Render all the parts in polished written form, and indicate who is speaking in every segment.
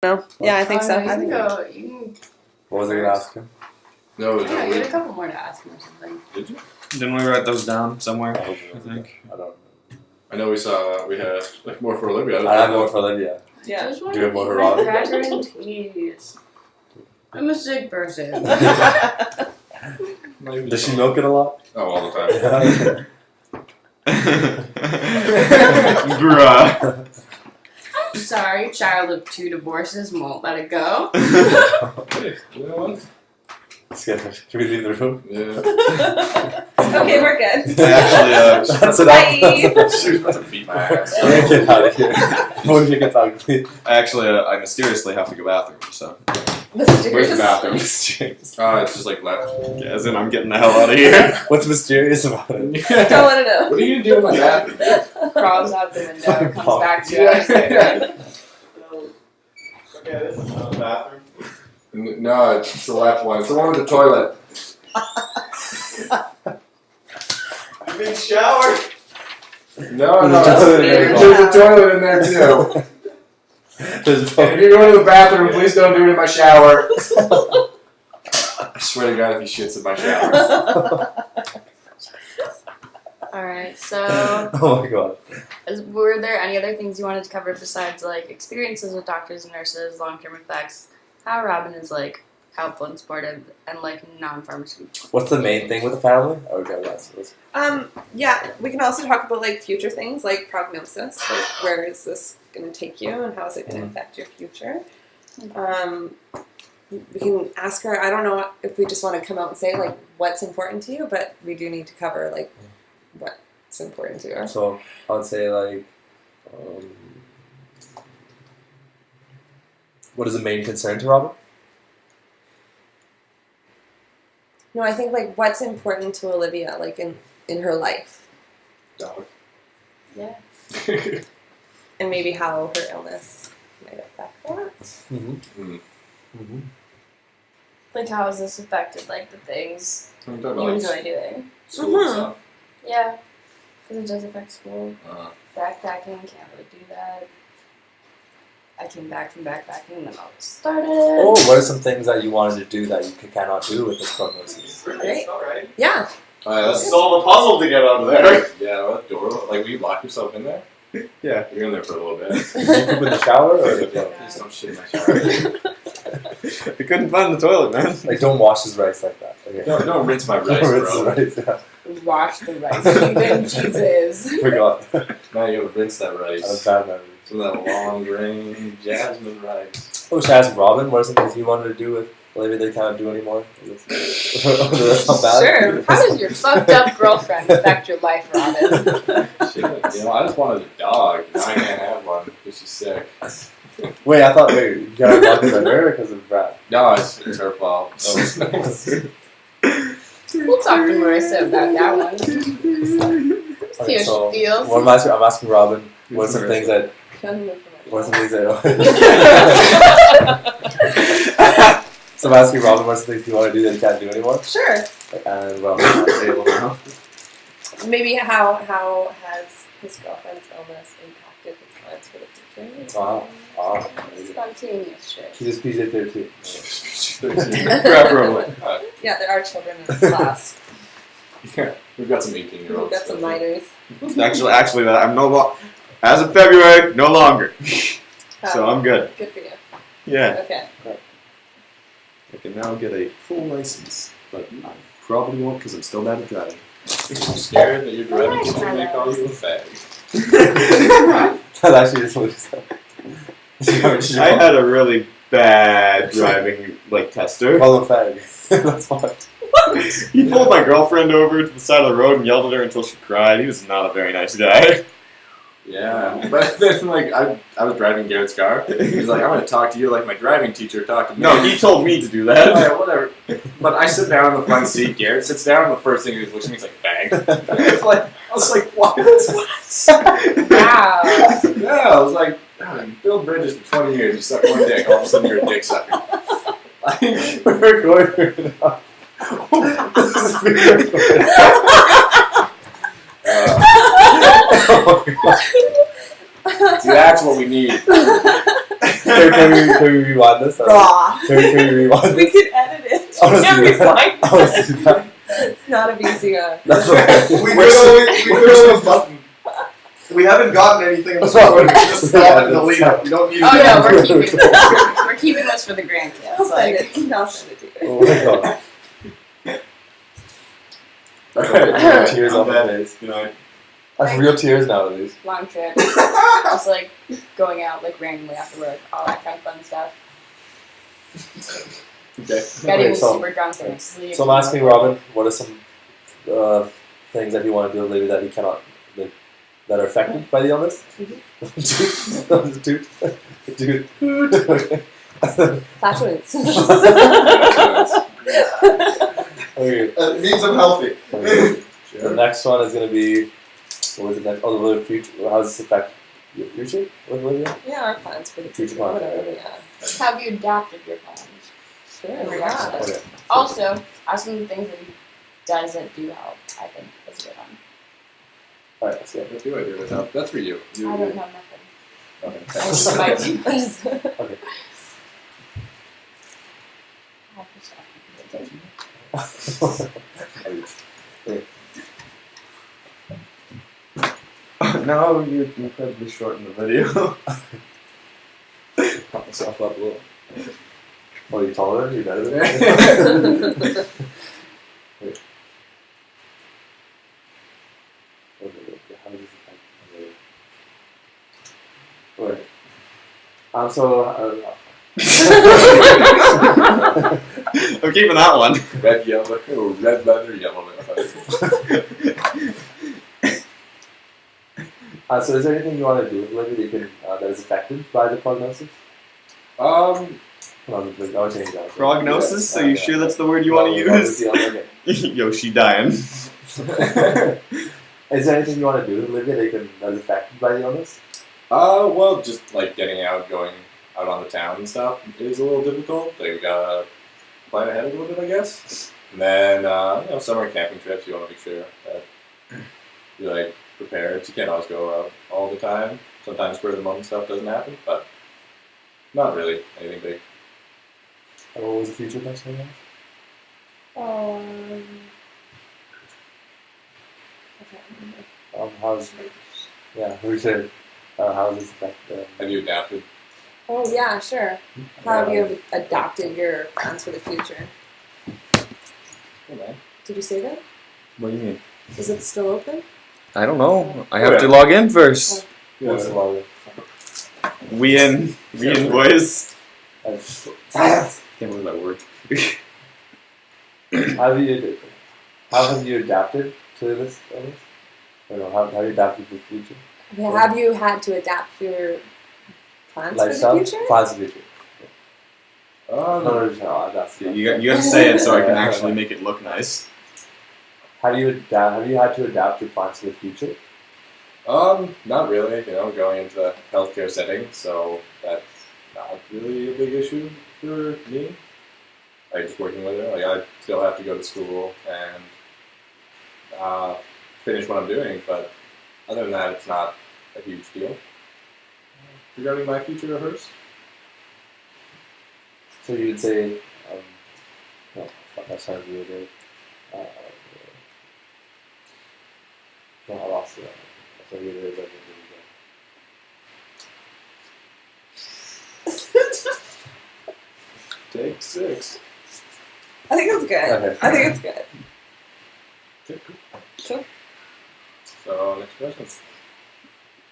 Speaker 1: No. Yeah, I think so.
Speaker 2: You can go. You can.
Speaker 3: What was I going to ask him?
Speaker 4: No,
Speaker 2: Yeah, you had a couple more to ask him or something.
Speaker 4: Did you?
Speaker 5: Didn't we write those down somewhere?
Speaker 3: I
Speaker 5: think.
Speaker 3: I don't
Speaker 4: I know we had like more for Olivia.
Speaker 3: I have more for Olivia.
Speaker 1: Yeah.
Speaker 2: Just want
Speaker 3: Do you
Speaker 2: to
Speaker 3: have more
Speaker 2: eat
Speaker 3: for
Speaker 2: my
Speaker 3: Robin?
Speaker 2: cracker and cheese. I'm a sick person.
Speaker 3: Does she milk it a lot?
Speaker 4: Oh, all the time.
Speaker 5: Bruh.
Speaker 2: I'm sorry, child of 2 divorces won't let it go.
Speaker 4: Hey, you know what?
Speaker 3: Should we leave the room?
Speaker 4: Yeah.
Speaker 1: Okay, we're good.
Speaker 5: I actually,
Speaker 3: That's
Speaker 1: Bye.
Speaker 3: enough.
Speaker 4: She was about to beat my ass.
Speaker 3: We're gonna get out of here. Before she gets ugly.
Speaker 5: I mysteriously have to go bathroom, so.
Speaker 4: Where's the
Speaker 1: Mysterious.
Speaker 4: bathroom?
Speaker 3: Mysterious.
Speaker 4: It's just like left.
Speaker 5: As in, I'm getting the hell out of here.
Speaker 3: What's mysterious about it?
Speaker 1: Don't want to know.
Speaker 4: What are you gonna do in my bathroom?
Speaker 2: Crawls out the window, comes back to
Speaker 4: Yeah.
Speaker 2: us.
Speaker 5: Okay, this is not a bathroom.
Speaker 4: No, it's the left one. It's the one with the toilet.
Speaker 5: You mean shower?
Speaker 4: No,
Speaker 3: There's
Speaker 4: there's a toilet in there too.
Speaker 3: There's
Speaker 4: And if you're going to the bathroom, please don't do it in my shower. I swear to God, if he shits in my shower.
Speaker 2: Alright, so
Speaker 3: Oh my god.
Speaker 2: were there any other things you wanted to cover besides like experiences with doctors and nurses, long-term effects, how Robin is like helpful and supportive, and like non-pharmaceutical?
Speaker 3: What's the main thing with the family? Okay, that's
Speaker 1: Yeah, we can also talk about like future things like prognosis, like where is this going to take you and how is it going to affect your future. We can ask her. I don't know if we just want to come out and say like what's important to you, but we do need to cover like what's important to her.
Speaker 3: So I would say like, what is the main concern to Robin?
Speaker 1: No, I think like what's important to Olivia, like in her life,
Speaker 4: Dog.
Speaker 2: Yeah.
Speaker 1: and maybe how her illness might affect that.
Speaker 3: Mm-hmm. Mm-hmm.
Speaker 2: Like how has this affected like the things
Speaker 4: I'm
Speaker 2: you
Speaker 4: talking about like
Speaker 2: enjoy doing?
Speaker 4: school
Speaker 1: Mhm.
Speaker 4: stuff.
Speaker 2: Yeah, because it does affect school.
Speaker 4: Uh-huh.
Speaker 2: Backpacking, can't really do that. I came back from backpacking and then all this started.
Speaker 3: Oh, what are some things that you wanted to do that you cannot do with this prognosis?
Speaker 1: Right.
Speaker 5: Alright.
Speaker 1: Yeah.
Speaker 4: Let's
Speaker 5: Solve a puzzle to get out of there.
Speaker 4: Yeah, that door. Like, will you lock yourself in there?
Speaker 5: Yeah.
Speaker 4: You're in there for a little bit.
Speaker 3: Did you poop in the shower or the toilet?
Speaker 4: Please don't shit in my shower.
Speaker 5: I couldn't find the toilet, man.
Speaker 3: Like, don't wash his rice like that. Okay.
Speaker 4: Don't rinse my rice,
Speaker 3: Don't rinse
Speaker 4: bro.
Speaker 3: his rice, yeah.
Speaker 2: Wash the rice. Even Jesus.
Speaker 3: Forgot.
Speaker 4: Now you gotta rinse that
Speaker 3: That was
Speaker 4: rice.
Speaker 3: bad memory.
Speaker 4: Some of that long grain jasmine rice.
Speaker 3: I wish I asked Robin what are some things he wanted to do with Olivia they can't do anymore. That's not bad.
Speaker 2: Sure. How does your fucked up girlfriend affect your life, Robin?
Speaker 4: Shit, I just wanted a dog. Now I can't have one because she's sick.
Speaker 3: Wait, you got a dog because of her or because of Brad?
Speaker 4: No, it's her fault.
Speaker 2: We'll talk to Marissa about that one. See
Speaker 3: Okay,
Speaker 2: how
Speaker 3: so
Speaker 2: she feels.
Speaker 3: what I'm asking Robin, what are some things that So I'm asking Robin what's the things you want to do that you can't do anymore?
Speaker 1: Sure.
Speaker 3: And Robin's on the table now.
Speaker 1: Maybe how has his girlfriend's illness impacted his plans for the future?
Speaker 3: Wow.
Speaker 2: Spontaneous shit.
Speaker 3: She's just PJ-13.
Speaker 5: Preferably.
Speaker 1: Yeah, there are children in the class.
Speaker 4: Yeah, we've got some 18-year-olds.
Speaker 1: We've got some minors.
Speaker 5: Actually, I'm no longer. As of February, no longer. So I'm good.
Speaker 1: Good for you.
Speaker 5: Yeah.
Speaker 1: Okay.
Speaker 5: I can now get a full license, but I probably won't because I'm still bad at driving.
Speaker 4: I'm scared that you're driving something they call you a fag.
Speaker 3: That's actually just what he said.
Speaker 5: I had a really bad driving tester.
Speaker 3: Call him fag. That's fine.
Speaker 5: He pulled my girlfriend over to the side of the road and yelled at her until she cried. He was not a very nice guy.
Speaker 4: Yeah, but then I was driving Garrett's car. He's like, I'm gonna talk to you like my driving teacher talked to me.
Speaker 5: No, he told me to do
Speaker 4: Oh,
Speaker 5: that.
Speaker 4: yeah, whatever. But I sit down in the front seat. Garrett sits down, and the first thing he looks at me is like, "Fag." I was like, "What?"
Speaker 2: Wow.
Speaker 4: Yeah, I was like, "Build bridges for 20 years. You suck one dick. All of a sudden, you're a dick sucker."
Speaker 3: We're going through now.
Speaker 4: See, that's what we need.
Speaker 3: Can we rewind this?
Speaker 1: Raw.
Speaker 3: Can we rewind
Speaker 1: We
Speaker 3: this?
Speaker 1: could edit it.
Speaker 3: I wanna
Speaker 1: Yeah,
Speaker 3: see
Speaker 1: we
Speaker 3: that.
Speaker 1: fine.
Speaker 3: I want to see that.
Speaker 1: It's not a VCR.
Speaker 3: That's okay.
Speaker 4: We could always button. We haven't gotten anything in the recording. Just stop and delete it. You don't need
Speaker 2: Oh
Speaker 4: it.
Speaker 2: no, we're keeping this for the grandkids.
Speaker 1: I'll send
Speaker 2: Like,
Speaker 1: it. I'll send it to you.
Speaker 3: Oh my god.
Speaker 4: Alright,
Speaker 3: Tears on my face.
Speaker 4: Good night.
Speaker 3: That's real tears nowadays.
Speaker 2: long trip, just like going out like randomly after work, all that kind of fun stuff.
Speaker 4: Okay.
Speaker 2: Getting
Speaker 3: Okay, so-
Speaker 2: super drunk in my sleep.
Speaker 3: So I'm asking Robin, what are some things that you want to do maybe that he cannot, like, that are affected by the illness? Dude.
Speaker 1: Flatulence.
Speaker 3: Okay.
Speaker 4: It means I'm healthy.
Speaker 3: The next one is going to be, what was it next? Oh, the future. How does this affect your future? What was it?
Speaker 1: Yeah, our plans for the
Speaker 3: Future
Speaker 1: future.
Speaker 3: plans.
Speaker 1: Whatever, yeah.
Speaker 2: Have you adapted your plans?
Speaker 1: Sure.
Speaker 2: In regards to
Speaker 1: Yeah.
Speaker 2: this?
Speaker 3: Okay.
Speaker 2: Also, are some of the things that he doesn't do help, I think, is a good one.
Speaker 3: Alright, let's go.
Speaker 4: What do I do without? That's for you.
Speaker 2: I don't know nothing.
Speaker 4: Okay.
Speaker 2: I just might do.
Speaker 3: Okay.
Speaker 2: I have to stop paying attention.
Speaker 5: No, you're incredibly short in the video. Pop myself up a little.
Speaker 3: Oh, you're taller? You're better than me? How does this affect? Wait. So,
Speaker 5: I'm keeping that one.
Speaker 4: Red, yellow, oh, red leather, yellow leather.
Speaker 3: so is there anything you want to do, maybe that you can, that is affected by the prognosis?
Speaker 4: Um,
Speaker 3: I'll change that.
Speaker 5: Prognosis?
Speaker 3: Yeah,
Speaker 5: Are you
Speaker 3: yeah,
Speaker 5: sure
Speaker 3: yeah.
Speaker 5: that's the word you want to use?
Speaker 3: Okay.
Speaker 5: Yoshi dying.
Speaker 3: Is there anything you want to do, Olivia, that is affected by the illness?
Speaker 4: well, just like getting out, going out on the town and stuff is a little difficult. Like, we gotta plan ahead a little bit, I guess. And then, summer camping trips, you want to make sure that you're like prepared. You can't always go out all the time. Sometimes spur of the moment stuff doesn't happen, but not really anything big.
Speaker 3: And what was the future question again? How's, yeah, we should, how does this affect
Speaker 4: Have you adapted?
Speaker 1: Oh yeah, sure. How have you adopted your plans for the future?
Speaker 4: Okay.
Speaker 1: Did you say that?
Speaker 5: What do you mean?
Speaker 1: Is it still open?
Speaker 5: I don't know. I have to log in first.
Speaker 3: What's the log?
Speaker 5: We in, boys.
Speaker 3: Science!
Speaker 5: Can't believe that word.
Speaker 3: How have you adapted to this illness? I don't know, how have you adapted to the future?
Speaker 1: Have you had to adapt your plans
Speaker 3: Lifestyle?
Speaker 1: for the future?
Speaker 3: Plans for the future.
Speaker 4: No.
Speaker 3: That's
Speaker 5: You got to say it so I can actually make it look nice.
Speaker 3: Have you had to adapt your plans for the future?
Speaker 4: Not really. Going into the healthcare setting, so that's not really a big issue for me. Like, just working with her. Like, I still have to go to school and finish what I'm doing, but other than that, it's not a huge deal. Regarding my future or hers?
Speaker 3: So you would say, no, that sounds really good. No, I lost it. That's a really good.
Speaker 4: Take 6.
Speaker 1: I think it's good.
Speaker 3: Okay.
Speaker 1: I think it's good.
Speaker 4: Okay, cool.
Speaker 1: Sure.
Speaker 4: So, next question.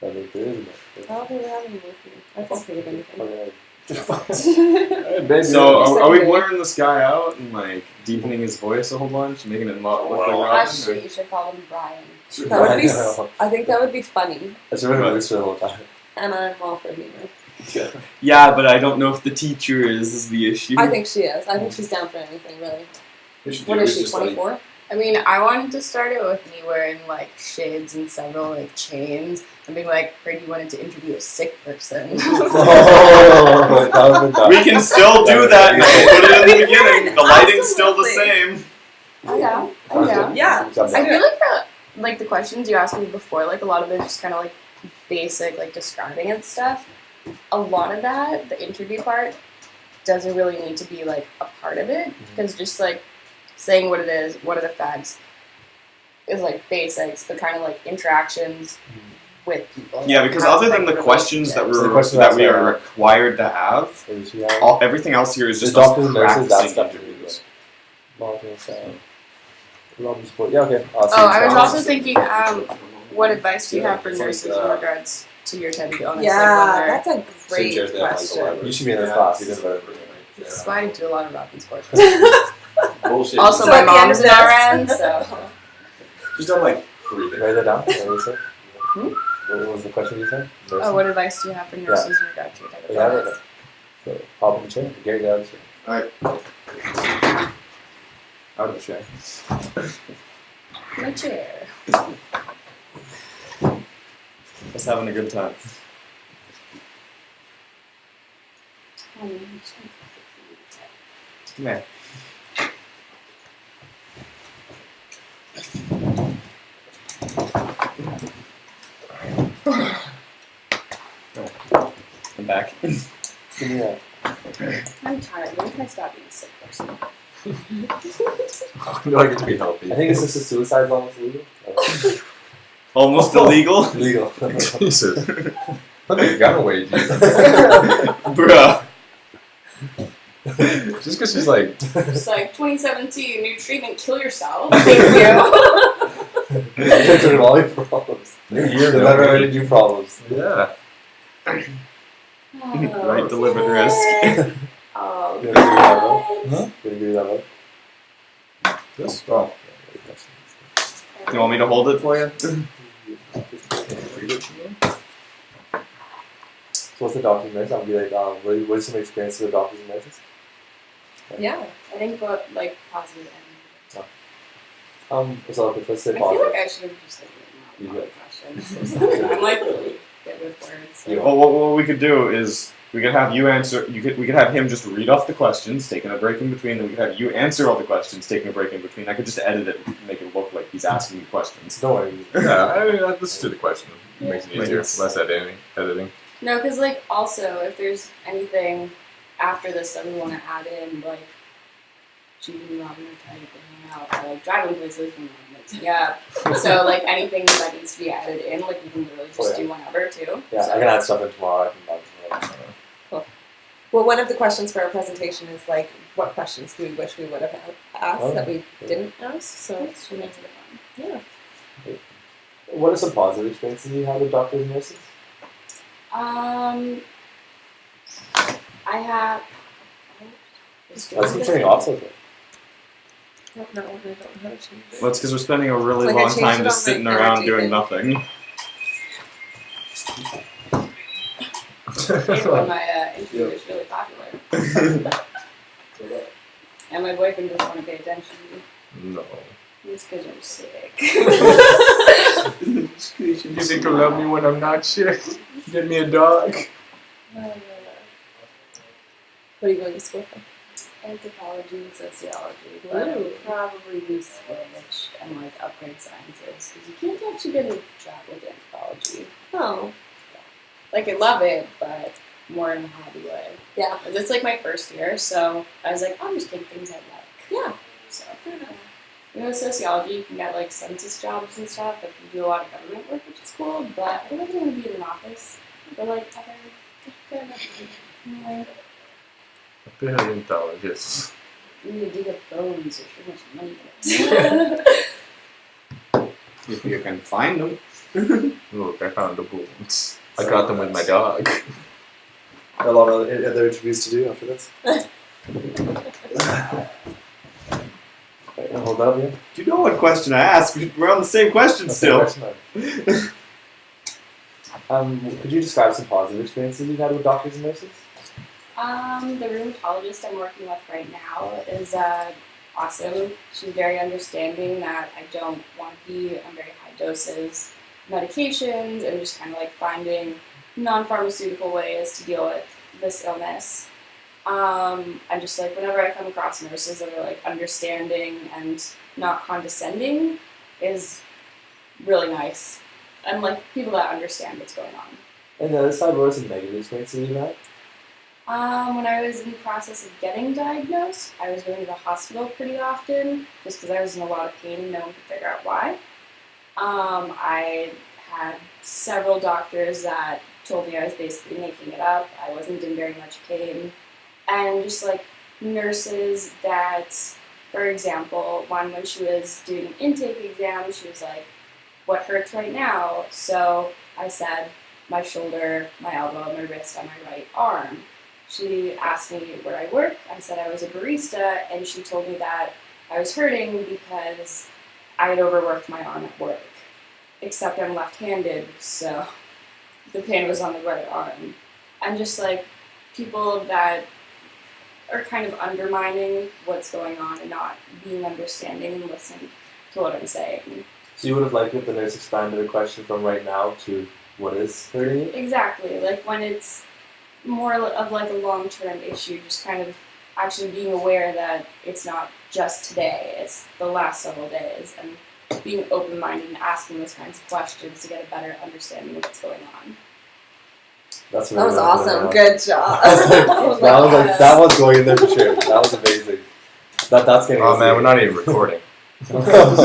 Speaker 3: I think there isn't it.
Speaker 1: How do we have any more food? I can't think of anything.
Speaker 3: Okay.
Speaker 5: So, are we
Speaker 1: Secondary.
Speaker 5: blurring this guy out and like deepening his voice a whole bunch, making it not look like Robin?
Speaker 2: Actually, you should call him Brian.
Speaker 1: That would be. I think that would be funny,
Speaker 3: That's really what the whole time.
Speaker 1: and I'm all for humor.
Speaker 5: Yeah, but I don't know if the teacher is the issue.
Speaker 1: I think she is. I think she's down for anything, really. What is she? 24?
Speaker 2: I mean, I wanted to start it with me wearing like shades and several like chains and being like, heard you wanted to interview a sick person.
Speaker 5: We can still do that and I'll put it in the
Speaker 1: We can,
Speaker 5: beginning. The lighting's still the
Speaker 1: absolutely.
Speaker 5: same.
Speaker 2: Oh yeah. Oh yeah.
Speaker 1: Yeah.
Speaker 2: I feel like the questions you asked me before, like a lot of it is just kind of like basic, like describing and stuff. a lot of that, the interview part, doesn't really need to be like a part of it because just like saying what it is, what are the facts, is like basics, but kind of like interactions with people.
Speaker 6: Yeah, because
Speaker 2: How,
Speaker 6: other than
Speaker 2: like,
Speaker 6: the questions that
Speaker 3: So the
Speaker 6: we're
Speaker 3: question
Speaker 6: that
Speaker 3: that's
Speaker 6: we
Speaker 3: there
Speaker 6: are
Speaker 3: are-
Speaker 6: required to have, everything else here is
Speaker 3: The
Speaker 6: just
Speaker 3: doctors
Speaker 6: us
Speaker 3: and nurses, that's
Speaker 6: practicing
Speaker 3: stuff.
Speaker 6: interviews.
Speaker 3: Yeah, okay.
Speaker 2: Oh, I was
Speaker 3: so-
Speaker 2: also thinking, what advice do you have for
Speaker 4: It's like,
Speaker 2: nurses in regards to your type of illness?
Speaker 1: Yeah,
Speaker 2: like when
Speaker 1: that's a
Speaker 4: Same
Speaker 1: great
Speaker 4: chairs they have, like, the
Speaker 1: question.
Speaker 4: library.
Speaker 3: You should be in this
Speaker 4: Yeah,
Speaker 3: class. You
Speaker 4: it's-
Speaker 3: didn't
Speaker 2: they're aspiring to a lot of Robin's course.
Speaker 4: Bullshit.
Speaker 2: Also,
Speaker 1: So
Speaker 2: my
Speaker 1: at the end
Speaker 2: mom's
Speaker 1: of
Speaker 2: an
Speaker 1: this-
Speaker 2: RN, so
Speaker 4: Just done like 3 days.
Speaker 3: Write that down. What was it? What was the question you said?
Speaker 2: oh, what advice do you have for nurses in regards to your type of
Speaker 3: Yeah,
Speaker 2: illness?
Speaker 3: So, hop in the chair. Gary, get out of the chair.
Speaker 6: Alright. Out of the chair.
Speaker 2: My chair.
Speaker 6: Just having a good time. Yeah. I'm back.
Speaker 3: Give me that.
Speaker 2: I'm tired. When can I stop being a sick person?
Speaker 4: Do I get to be healthy?
Speaker 3: I think it's just a suicide law is legal.
Speaker 6: Almost illegal.
Speaker 3: Legal.
Speaker 4: Jesus. Put the gun away, Jesus.
Speaker 6: Bruh.
Speaker 4: Just because she's like,
Speaker 2: It's like 2017, new treatment, kill yourself. Thank you.
Speaker 3: Get rid of all your problems.
Speaker 4: New year,
Speaker 3: The
Speaker 4: no
Speaker 3: never
Speaker 4: way.
Speaker 3: ending new problems.
Speaker 4: Yeah.
Speaker 6: Right to live at risk.
Speaker 2: Oh,
Speaker 3: You gonna give me that one?
Speaker 4: Huh?
Speaker 3: You gonna give me that one?
Speaker 4: This? Oh.
Speaker 6: You want me to hold it for you?
Speaker 3: So what's the doctor's nurse? I'll be like, what is some experience with doctors and nurses?
Speaker 2: yeah. I think both like positive and
Speaker 3: So okay, let's say
Speaker 2: I feel
Speaker 3: positive.
Speaker 2: like I should have just like
Speaker 3: You
Speaker 2: written out
Speaker 3: good.
Speaker 2: questions. Or something. I'm like really good with words. So.
Speaker 6: Well, what we could do is we could have you answer. We could have him just read off the questions, taking a break in between. Then we could have you answer all the questions, taking a break in between. I could just edit it and make it look like he's asking you questions.
Speaker 3: Don't worry.
Speaker 4: Yeah, I mean, let's do the question. It makes it
Speaker 6: Like
Speaker 4: easier.
Speaker 6: it's-
Speaker 4: Less editing.
Speaker 2: No, because like also if there's anything after this that we want to add in, like Judy and Robin are kind of hanging out, or like driving places and like yeah. So like anything that needs to be added in, like we can literally just do whenever too.
Speaker 3: Yeah,
Speaker 2: so.
Speaker 3: I can add stuff in tomorrow. I can add tomorrow.
Speaker 1: Well, one of the questions for our presentation is like, what questions do we wish we would have asked that we didn't ask? So
Speaker 2: That's what makes it fun.
Speaker 1: yeah.
Speaker 3: What are some positive experiences you had with doctors and nurses?
Speaker 2: I have.
Speaker 3: That's concerning also.
Speaker 1: No, I don't know how to change it.
Speaker 6: Well, it's because we're spending a really
Speaker 1: Like, I
Speaker 6: long
Speaker 1: changed
Speaker 6: time
Speaker 1: it
Speaker 6: just
Speaker 1: on my
Speaker 6: sitting around
Speaker 1: energy
Speaker 6: doing
Speaker 1: thing.
Speaker 6: nothing.
Speaker 2: When my interview was really popular. And my boyfriend doesn't want to pay attention to me.
Speaker 4: No.
Speaker 2: Just because I'm sick.
Speaker 4: You think you'll love me when I'm not sick? Get me a dog.
Speaker 1: What are you going to school for?
Speaker 2: Anthropology and sociology, but I would probably do switch and like upgrade sciences because you can't actually get a job with anthropology.
Speaker 1: Oh,
Speaker 2: Like I love it, but more in a hobby way.
Speaker 1: yeah.
Speaker 2: 'Cause it's like my first year, so I was like, I'll just take things I like.
Speaker 1: Yeah.
Speaker 2: So you know, sociology you can get like census jobs and stuff. Like you do a lot of government work, which is cool. But I don't want to be in an office. But like other.
Speaker 4: Paleontologist.
Speaker 2: You need to dig up bones. There's so much money in it.
Speaker 6: If you can find them.
Speaker 4: Look, I found the bones. I got them with my dog.
Speaker 3: A lot of other interviews to do after this. Right, hold up, yeah.
Speaker 6: Do you know what question I asked? We're on the same question
Speaker 3: That's
Speaker 6: still.
Speaker 3: the question. Could you describe some positive experiences you've had with doctors and nurses?
Speaker 2: The rheumatologist I'm working with right now is awesome. She's very understanding that I don't want to be on very high doses medications and just kind of like finding non-pharmaceutical ways to deal with this illness. And just like whenever I come across nurses that are like understanding and not condescending is really nice. And like people that understand what's going on.
Speaker 3: And the other side, what are some negative experiences you've had?
Speaker 2: When I was in the process of getting diagnosed, I was going to the hospital pretty often just because I was in a lot of pain and no one could figure out why. I had several doctors that told me I was basically making it up. I wasn't in very much pain. And just like nurses that, for example, one when she was doing an intake exam, she was like, "What hurts right now?" So I said, "My shoulder, my elbow, my wrist, and my right arm." She asked me where I work. I said I was a barista, and she told me that I was hurting because I had overworked my arm at work. Except I'm left-handed, so the pain was on the right arm. And just like people that are kind of undermining what's going on and not being understanding and listening to what I'm saying.
Speaker 3: So you would have liked if the nurse expanded the question from right now to what is hurting you?
Speaker 2: Exactly, like when it's more of like a long-term issue, just kind of actually being aware that it's not just today, it's the last several days, and being open-minded and asking those kinds of questions to get a better understanding of what's going on.
Speaker 3: That's
Speaker 1: That was
Speaker 3: really
Speaker 1: awesome.
Speaker 3: good.
Speaker 1: Good job.
Speaker 3: I was like,
Speaker 1: I was
Speaker 3: that was
Speaker 1: like,
Speaker 3: like that was going in there for sure. That was amazing. That's getting.
Speaker 4: Oh man, we're not even recording.
Speaker 1: oh.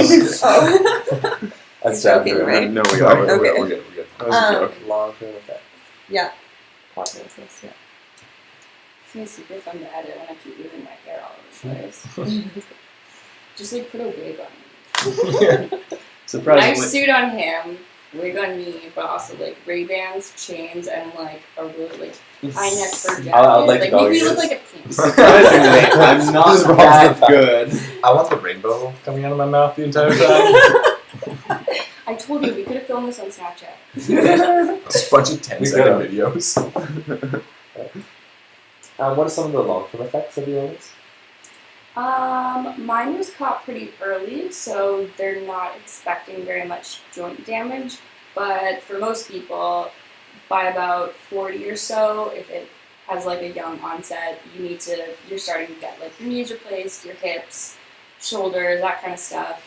Speaker 3: That's
Speaker 1: Joking,
Speaker 3: definitely
Speaker 1: right?
Speaker 6: No, we
Speaker 4: Yeah,
Speaker 6: got
Speaker 4: we're,
Speaker 6: it.
Speaker 1: Okay.
Speaker 4: we're good. We're good.
Speaker 6: That was a joke.
Speaker 3: Long-term effect.
Speaker 1: Yeah. Prognosis, yeah.
Speaker 2: It's gonna be super fun to edit when I keep moving my hair all over the place. Just like put a wig on me. Nice
Speaker 6: Surprisingly,
Speaker 2: suit on him, wig on me, but also like Ray-Bans, chains, and like a really like high neck fur jacket.
Speaker 3: I would like to go
Speaker 2: make me
Speaker 3: with
Speaker 2: look
Speaker 3: this.
Speaker 2: like a pimp.
Speaker 6: surprisingly, I'm
Speaker 3: Just
Speaker 6: not
Speaker 3: wrong
Speaker 6: that
Speaker 3: with the
Speaker 6: good.
Speaker 4: I want the rainbow coming out of my mouth the entire time.
Speaker 2: I told you we could have filmed this on Snapchat.
Speaker 4: Just a bunch of 10-second
Speaker 3: could.
Speaker 4: videos.
Speaker 3: What are some of the long-term effects of the illness?
Speaker 2: Mine was caught pretty early, so they're not expecting very much joint damage. But for most people, by about 40 or so, if it has like a young onset, you're starting to get like your knees replaced, your hips, shoulders, that kind of stuff.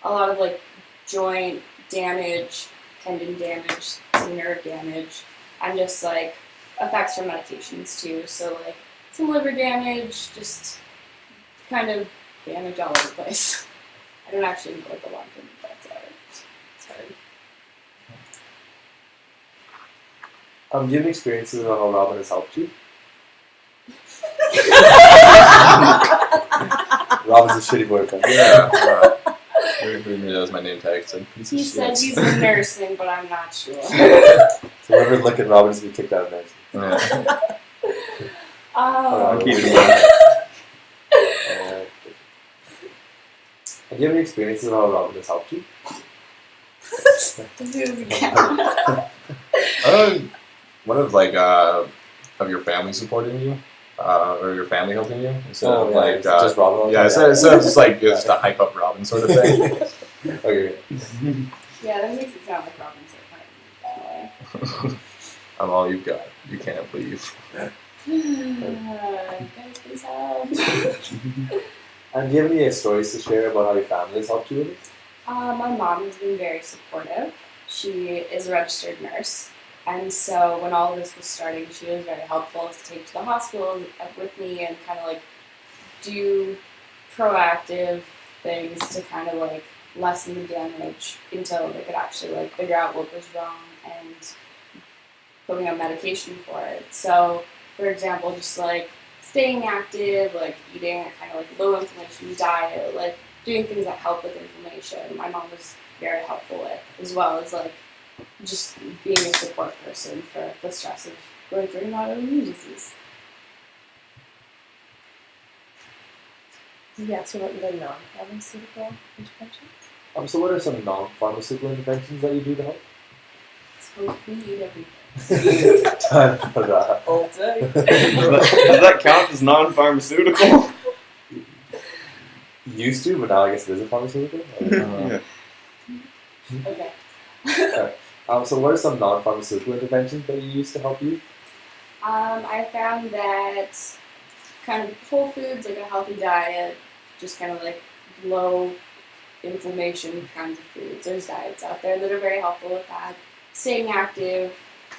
Speaker 2: A lot of like joint damage, tendon damage, some nerve damage, and just like effects from medications too. So like some liver damage, just kind of damage all over the place. I don't actually know what the long-term effects are. It's hard.
Speaker 3: Do you have any experiences about how Robin has helped you? Robin's a shitty boyfriend.
Speaker 4: Yeah. Who knew that was my name tag? Said piece
Speaker 2: He
Speaker 4: of
Speaker 2: said
Speaker 4: shit.
Speaker 2: he's in nursing, but I'm not sure.
Speaker 3: So whoever look at Robin is be kicked out of nursing.
Speaker 4: Yeah.
Speaker 2: Um,
Speaker 6: Keep it
Speaker 3: Do you have any experiences of how Robin has helped you?
Speaker 4: One of like of your family supporting you, or your family helping you instead of like
Speaker 3: just Robin. all the
Speaker 4: yeah,
Speaker 3: time?
Speaker 4: instead of just like just a hype up Robin sort of thing.
Speaker 3: Okay.
Speaker 2: yeah, that makes it sound like Robin's like part of the family.
Speaker 4: I'm all you've got. You can't leave.
Speaker 2: Guys, please help.
Speaker 3: And do you have any stories to share about how your family has helped you with it?
Speaker 2: My mom has been very supportive. She is a registered nurse, and so when all of this was starting, she was very helpful to take to the hospital with me and kind of like do proactive things to kind of like lessen the damage until they could actually like figure out what was wrong and put me on medication for it. So, for example, just like staying active, like eating a kind of like low inflammation diet, like doing things that help with inflammation. My mom was very helpful with, as well as like just being a support person for the stress of going through an autoimmune disease.
Speaker 1: Did you ask about the non-pharmaceutical interventions?
Speaker 3: So what are some non-pharmaceutical interventions that you do to help?
Speaker 2: So we eat everything.
Speaker 1: All day.
Speaker 6: Does that count as non-pharmaceutical?
Speaker 3: Used to, but now I guess it is a pharmaceutical.
Speaker 6: Yeah.
Speaker 2: Okay.
Speaker 3: So what are some non-pharmaceutical interventions that you use to help you?
Speaker 2: I found that kind of whole foods, like a healthy diet, just kind of like low inflammation kinds of foods. There's diets out there that are very helpful with that. Staying active,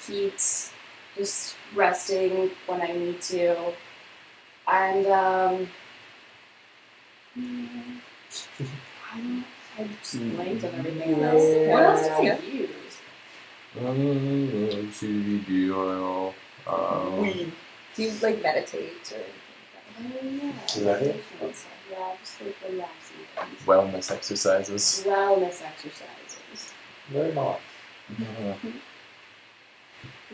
Speaker 2: heat, just resting when I need to, and I just blanked on everything else. What else did I use?
Speaker 6: CBD oil.
Speaker 1: Do you like meditate or?
Speaker 2: Oh yeah.
Speaker 3: Is that it?
Speaker 2: Yeah, just like relaxing things.
Speaker 6: Wellness exercises.
Speaker 2: Wellness exercises.
Speaker 3: Very nice.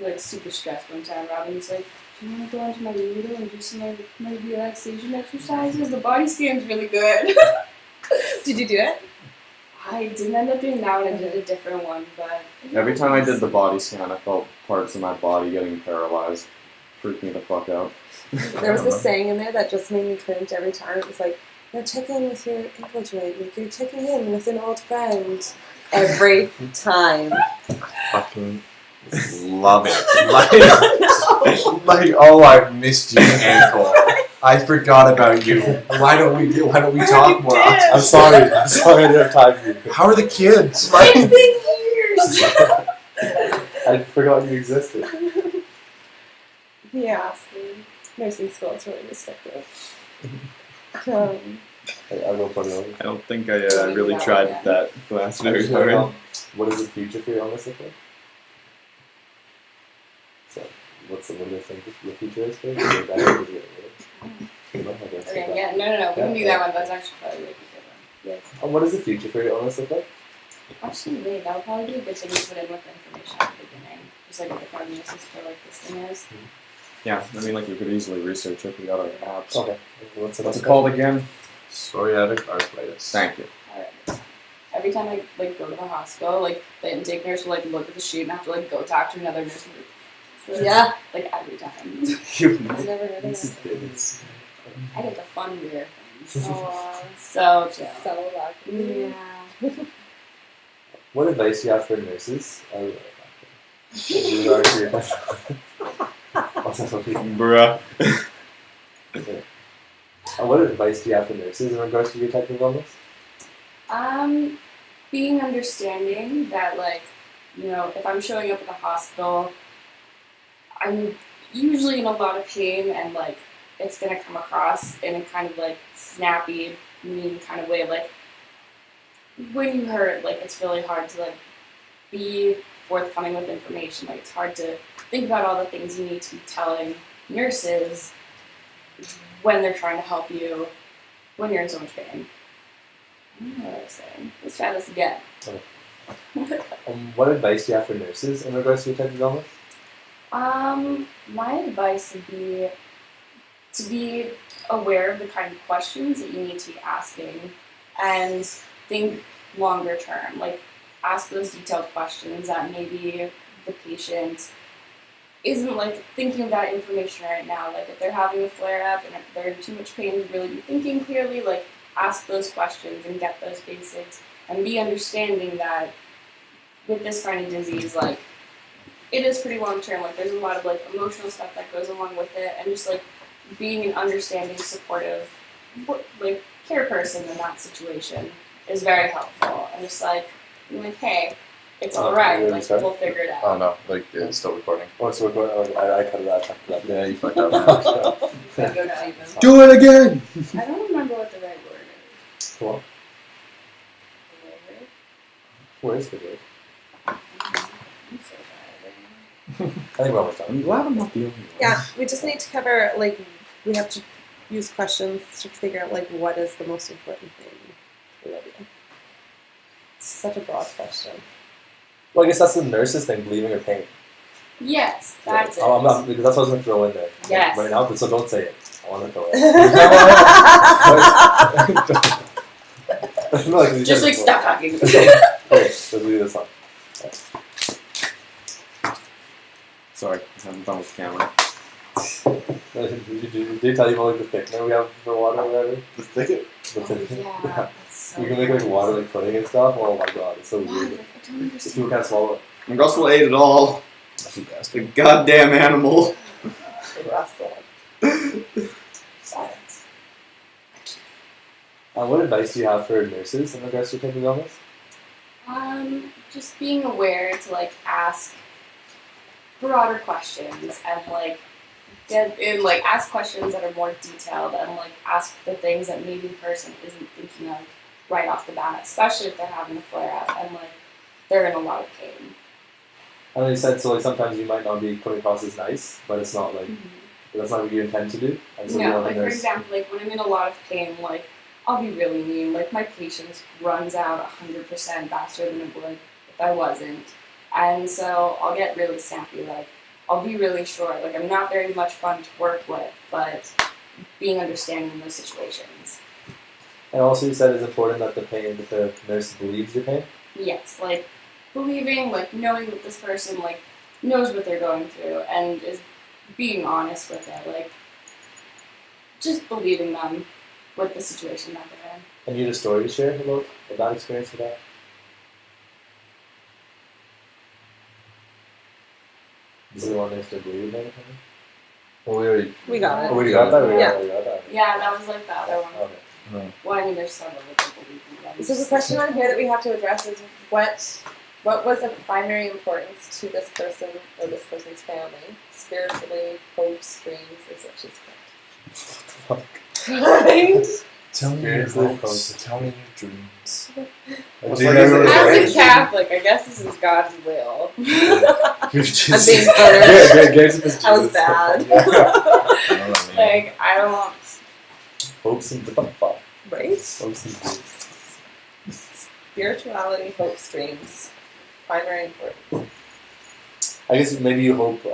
Speaker 2: Like super stressed one time. Robin's like, "Do you want to go into my room and do some of my relaxation exercises? The body scan's really good."
Speaker 1: Did you do it?
Speaker 2: I didn't end up doing that one. I did a different one, but
Speaker 6: Every time I did the body scan, I felt parts of my body getting paralyzed. Freaked me the fuck out.
Speaker 1: There was this saying in there that just made me cringe every time. It was like, "You're checking with your ankle joint, like you're checking in with an old friend." Every time.
Speaker 5: Fucking love it. Like, oh, I've missed your ankle. I forgot about you. Why don't we talk more often?
Speaker 3: I'm sorry I didn't have time for you.
Speaker 5: How are the kids?
Speaker 2: it's been years.
Speaker 3: I forgot you existed.
Speaker 1: Yeah. Nursing school is really restrictive.
Speaker 3: I'll go for it.
Speaker 6: I don't think I really tried that class very hard.
Speaker 3: What is the future for your illness look like? So, what's the window thing the future is for you? Is it better or is it worse?
Speaker 2: Okay, yeah, no. We can do that one. That's actually probably a good one. Yeah.
Speaker 3: What does the future for your illness look like?
Speaker 2: Actually, wait, that would probably be a good thing to put in with the information at the beginning. Just like what the prognosis for like this thing is.
Speaker 6: Yeah, I mean, like, we could easily research it. We got our apps.
Speaker 3: Okay. What's
Speaker 6: What's it called again?
Speaker 5: Psoriatic arthritis.
Speaker 6: Thank you.
Speaker 2: Alright. Every time I like go to the hospital, like the intake nurse will like look at the sheet and have to like go talk to another nurse. And, like,
Speaker 1: Yeah.
Speaker 2: Like every time.
Speaker 1: I've never heard of
Speaker 5: This
Speaker 1: that.
Speaker 5: is
Speaker 2: I get the fun weird things.
Speaker 1: Oh,
Speaker 2: So chill.
Speaker 1: so lucky.
Speaker 2: Yeah.
Speaker 3: What advice do you have for nurses? In regard to your
Speaker 6: Bruh.
Speaker 3: What advice do you have for nurses in regards to your technical illness?
Speaker 2: Being understanding that like, you know, if I'm showing up at the hospital, I'm usually in a lot of pain and like it's gonna come across in a kind of like snappy, mean kind of way. Like when you hurt, like it's really hard to like be forthcoming with information. Like it's hard to think about all the things you need to be telling nurses when they're trying to help you when you're in so much pain. I don't know what I was saying. Let's try this again.
Speaker 3: What advice do you have for nurses in regards to your technical illness?
Speaker 2: My advice would be to be aware of the kind of questions that you need to be asking and think longer term. Like, ask those detailed questions that maybe the patient isn't, like, thinking of that information right now. Like, if they're having a flare-up and if they're in too much pain to really be thinking clearly, like, ask those questions and get those basics and be understanding that with this kind of disease, like, it is pretty long term. Like, there's a lot of like emotional stuff that goes along with it, and just like being an understanding, supportive, like care person in that situation is very helpful. And just like being like, hey, it's all right.
Speaker 3: really
Speaker 2: Like,
Speaker 3: sorry?
Speaker 2: we'll figure it out.
Speaker 5: Oh no, like it's still recording.
Speaker 3: Oh, so we're going, I cut it out.
Speaker 5: Yeah, you fucked up.
Speaker 2: Like, go to even.
Speaker 5: Do it again.
Speaker 2: I don't remember what the right word is.
Speaker 3: Cool.
Speaker 2: The right word?
Speaker 3: Where is the word?
Speaker 2: I'm so bad.
Speaker 3: I think we're almost done.
Speaker 6: I'm glad I'm not the only one.
Speaker 1: Yeah, we just need to cover, like, we have to use questions to figure out, like, what is the most important thing to Olivia. It's such a broad question.
Speaker 3: Well, I guess that's the nurse's thing, believing her pain.
Speaker 2: Yes, that's it.
Speaker 3: Because that's what I was going to throw in there.
Speaker 2: Yes.
Speaker 3: Right now, but so don't say it. I want to throw it. No, like,
Speaker 2: Just like stop talking.
Speaker 3: Okay, let's leave this on.
Speaker 6: Sorry, I'm done with the camera.
Speaker 3: Did they tell you about like the thickener we have for water or whatever?
Speaker 5: The thicket.
Speaker 3: The thickener.
Speaker 2: Yeah, that's so
Speaker 3: You can make like water like pudding and stuff. Oh my god, it's so
Speaker 2: Why?
Speaker 3: weird.
Speaker 2: Like, I don't
Speaker 3: People
Speaker 2: understand.
Speaker 3: can't swallow it.
Speaker 6: And Russell ate it all. The goddamn animal.
Speaker 1: Russell.
Speaker 2: Silence.
Speaker 3: What advice do you have for nurses in regards to technical illness?
Speaker 2: Just being aware to like ask broader questions and like get in like ask questions that are more detailed and like ask the things that maybe the person isn't thinking of right off the bat, especially if they're having a flare up and like they're in a lot of pain.
Speaker 3: And then you said so like sometimes you might not be coming across as nice, but it's not like that's not what you intend to do. And so you
Speaker 2: No,
Speaker 3: want
Speaker 2: like
Speaker 3: the
Speaker 2: for
Speaker 3: nurse.
Speaker 2: example, like when I'm in a lot of pain, like I'll be really mean. Like my patience runs out 100% faster than it would if I wasn't, and so I'll get really snappy. Like I'll be really short. Like I'm not very much fun to work with, but being understanding in those situations.
Speaker 3: And also you said it's important that the nurse believes your pain.
Speaker 2: Yes, like believing, like knowing that this person like knows what they're going through and is being honest with it. Like just believing them with the situation that they're in.
Speaker 3: And you had a story to share about that experience with that? Does anyone next to believe that?
Speaker 5: Well, we already.
Speaker 1: We got it.
Speaker 3: Oh, we got that?
Speaker 1: Yeah.
Speaker 3: We got that.
Speaker 2: Yeah, that was like the other one.
Speaker 3: Okay.
Speaker 2: Well, I mean, there's several that don't believe in them.
Speaker 1: So the question on here that we have to address is what was of primary importance to this person or this person's family? Spiritually, hopes, dreams is what she's put. Right?
Speaker 5: Tell me your
Speaker 3: Seriously?
Speaker 5: hopes. Tell me your dreams.
Speaker 3: As
Speaker 5: Do you remember
Speaker 2: As a Catholic, I guess this is God's will.
Speaker 1: I'm being
Speaker 3: Great,
Speaker 1: punished.
Speaker 3: great, great. Jesus.
Speaker 1: That was bad.
Speaker 2: Like, I don't.
Speaker 3: Hopes and what the fuck?
Speaker 1: Right?
Speaker 3: Hopes and dreams.
Speaker 1: Spirituality, hopes, dreams. Primary importance.
Speaker 3: I guess maybe you hope we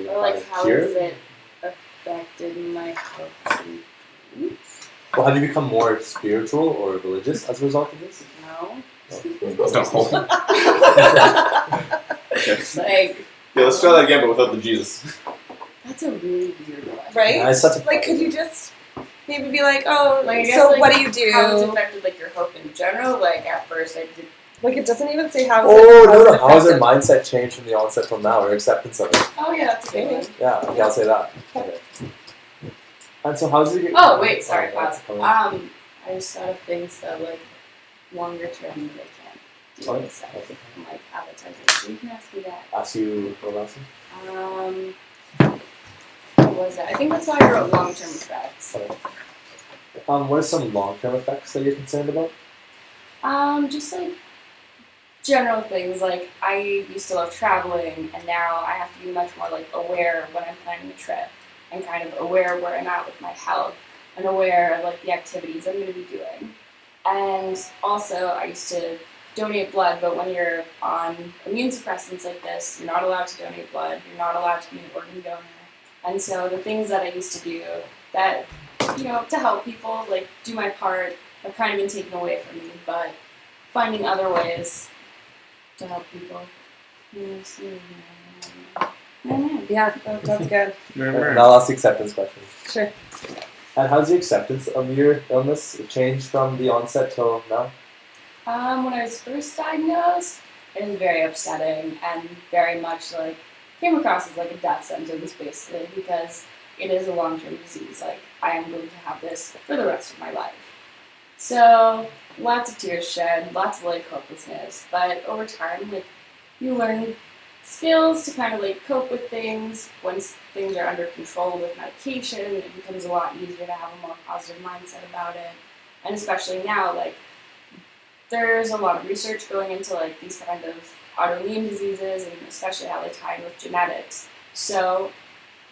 Speaker 3: can
Speaker 2: Or like,
Speaker 3: find a
Speaker 2: how
Speaker 3: cure.
Speaker 2: has it affected my hopes and dreams?
Speaker 3: Well, have you become more spiritual or religious as a result of this?
Speaker 2: No.
Speaker 6: No.
Speaker 2: Like,
Speaker 4: Yeah, let's try that again, but without the Jesus.
Speaker 2: that's a really weird question.
Speaker 1: Right?
Speaker 3: Yeah, it's such a
Speaker 1: Like, could you just maybe be like, oh,
Speaker 2: Like, I guess,
Speaker 1: so
Speaker 2: like,
Speaker 1: what do you do?
Speaker 2: How it's affected like your hope in general? Like at first I did.
Speaker 1: Like, it doesn't even say how.
Speaker 3: Oh, how has their mindset changed from the onset till now, or acceptance of it?
Speaker 2: Oh yeah, that's a good one.
Speaker 3: Yeah, okay, I'll say that. Okay. And so how's it?
Speaker 2: Oh wait, sorry,
Speaker 3: that's
Speaker 2: pause.
Speaker 3: coming.
Speaker 2: I just thought of things that like longer term they can't do
Speaker 3: Okay.
Speaker 2: and stuff.
Speaker 3: Okay.
Speaker 2: I'm like appetizers. So you can ask me that.
Speaker 3: Ask you for a lesson?
Speaker 2: What was it? I think that's why I wrote long term effects.
Speaker 3: Okay. What are some long-term effects that you're concerned about?
Speaker 2: Just like general things. Like I used to love traveling, and now I have to be much more like aware when I'm planning a trip, and kind of aware where I'm at with my health, and aware of like the activities I'm going to be doing. And also, I used to donate blood, but when you're on immune suppressants like this, you're not allowed to donate blood. You're not allowed to be an organ donor. And so the things that I used to do that, you know, to help people, like do my part, have kind of been taken away from me. But finding other ways to help people.
Speaker 1: Yeah, that's good.
Speaker 3: And I'll ask the acceptance question.
Speaker 1: Sure.
Speaker 3: And how's your acceptance of your illness changed from the onset till now?
Speaker 2: When I was first diagnosed, it was very upsetting and very much like came across as like a death sentence basically because it is a long-term disease. Like I am going to have this for the rest of my life. So lots of tears shed, lots of like hopelessness. But over time, like you learn skills to kind of like cope with things. Once things are under control with medication, it becomes a lot easier to have a more positive mindset about it. And especially now, like there's a lot of research going into like these kind of autoimmune diseases and especially how they tie in with genetics. So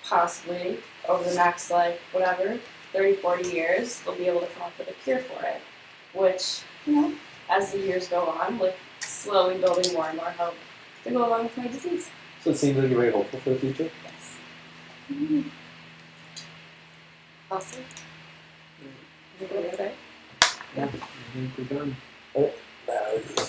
Speaker 2: possibly over the next like whatever 30, 40 years, they'll be able to come up with a cure for it, which, you know, as the years go on, like slowly building more and more hope to go along with my disease.
Speaker 3: So it seems like you're very hopeful for the future.
Speaker 2: Yes.
Speaker 1: Awesome.
Speaker 6: I think we're done.